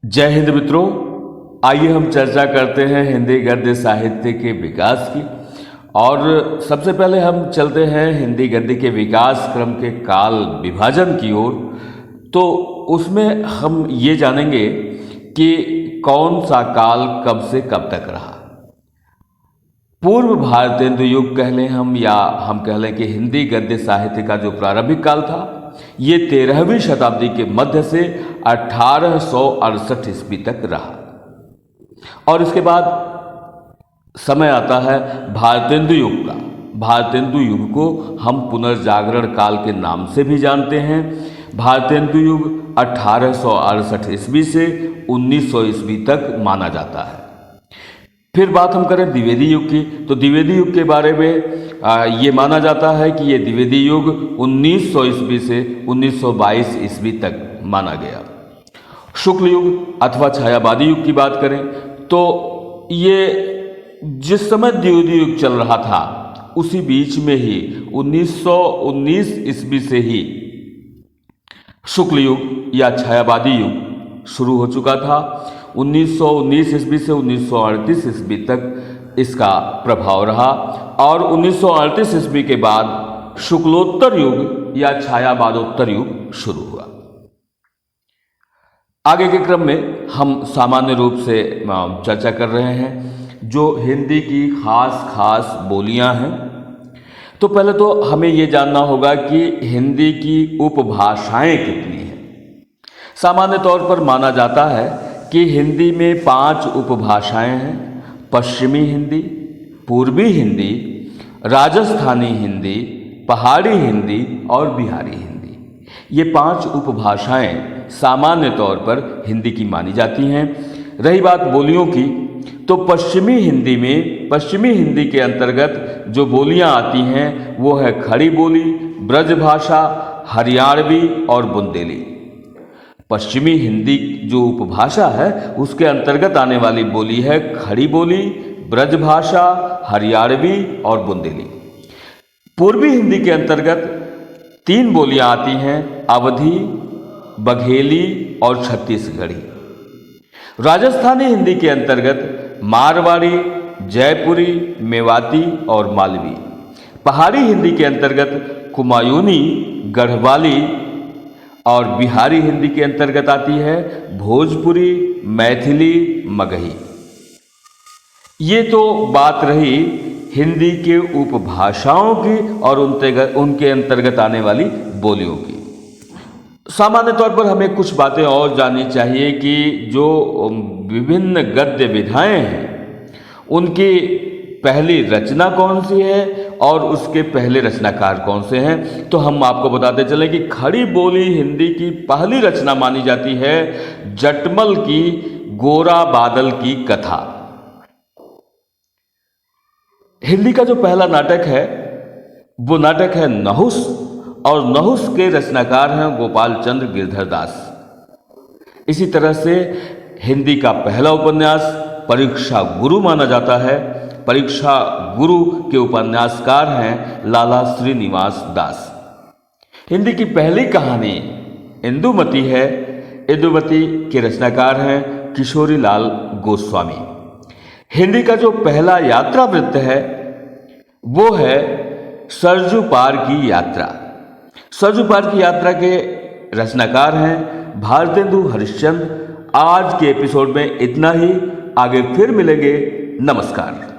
जय हिंद मित्रों, आइए हम चर्चा करते हैं हिंदी गद्य साहित्य के विकास की। और सबसे पहले हम चलते हैं हिंदी गद्य के विकास क्रम के काल विभाजन की ओर। तो उसमें हम ये जानेंगे कि कौन सा काल कब से कब तक रहा। पूर्व भारतेंदु युग कह लें हम, या हम कह लें कि हिंदी गद्य साहित्य का जो प्रारंभिक काल था, ये 13वीं शताब्दी के मध्य से 1868 ईस्वी तक रहा। और इसके बाद समय आता है भारतेंदु युग का। भारतेंदु युग को हम पुनर्जागरण काल के नाम से भी जानते हैं। भारतेंदु युग 1868 ईस्वी से 1900 ईस्वी तक माना जाता है। फिर बात हम करें द्विवेदी युग की, तो द्विवेदी युग के बारे में ये माना जाता है कि ये द्विवेदी युग 1900 ईस्वी से 1922 ईस्वी तक माना गया। शुक्ल युग अथवा छायावादी युग की बात करें तो ये जिस समय द्विवेदी युग चल रहा था उसी बीच में ही 1919 ईस्वी से ही शुक्ल युग या छायावादी युग शुरू हो चुका था। 1919 ईस्वी से 1938 ईस्वी तक इसका प्रभाव रहा और 1938 ईस्वी के बाद शुक्लोत्तर युग या छायावादोत्तर युग शुरू हुआ। आगे के क्रम में हम सामान्य रूप से चर्चा कर रहे हैं जो हिंदी की खास बोलियां हैं। तो पहले तो हमें ये जानना होगा कि हिंदी की उपभाषाएं कितनी हैं। सामान्य तौर पर माना जाता है कि हिंदी में 5 उपभाषाएं हैं: पश्चिमी हिंदी, पूर्वी हिंदी, राजस्थानी हिंदी, पहाड़ी हिंदी और बिहारी हिंदी। ये 5 उपभाषाएं सामान्य तौर पर हिंदी की मानी जाती हैं। रही बात बोलियों की, तो पश्चिमी हिंदी के अंतर्गत जो बोलियां आती हैं वो है खड़ी बोली, ब्रजभाषा, हरियाणवी और बुंदेली। पश्चिमी हिंदी जो उपभाषा है उसके अंतर्गत आने वाली बोली है खड़ी बोली, ब्रजभाषा, हरियाणवी और बुंदेली। पूर्वी हिंदी के अंतर्गत 3 बोलियां आती हैं: अवधी, बघेली और छत्तीसगढ़ी। राजस्थानी हिंदी के अंतर्गत मारवाड़ी, जयपुरी, मेवाती और मालवी। पहाड़ी हिंदी के अंतर्गत कुमायूनी, गढ़वाली और बिहारी हिंदी के अंतर्गत आती है भोजपुरी, मैथिली, मगही। ये तो बात रही हिंदी के उपभाषाओं की और उनके अंतर्गत आने वाली बोलियों की। सामान्य तौर पर हमें कुछ बातें और जाननी चाहिए कि जो विभिन्न गद्य विधाएं हैं उनकी पहली रचना कौन सी है और उसके पहले रचनाकार कौन से हैं। तो हम आपको बताते चलें कि खड़ी बोली हिंदी की पहली रचना मानी जाती है जटमल की गोरा बादल की कथा। हिंदी का जो पहला नाटक है वो नाटक है नहुस, और नहुस के रचनाकार हैं गोपाल चंद्र गिरधर दास। इसी तरह से हिंदी का पहला उपन्यास परीक्षा गुरु माना जाता है। परीक्षा गुरु के उपन्यासकार हैं लाला श्रीनिवास दास। हिंदी की पहली कहानी इंदुमती है। इंदुमती के रचनाकार हैं किशोरी लाल गोस्वामी। हिंदी का जो पहला यात्रा वृत्त है वो है सरजू पार की यात्रा। सरजू पार की यात्रा के रचनाकार हैं भारतेंदु हरिश्चंद्र। आज के एपिसोड में इतना ही। आगे फिर मिलेंगे। नमस्कार।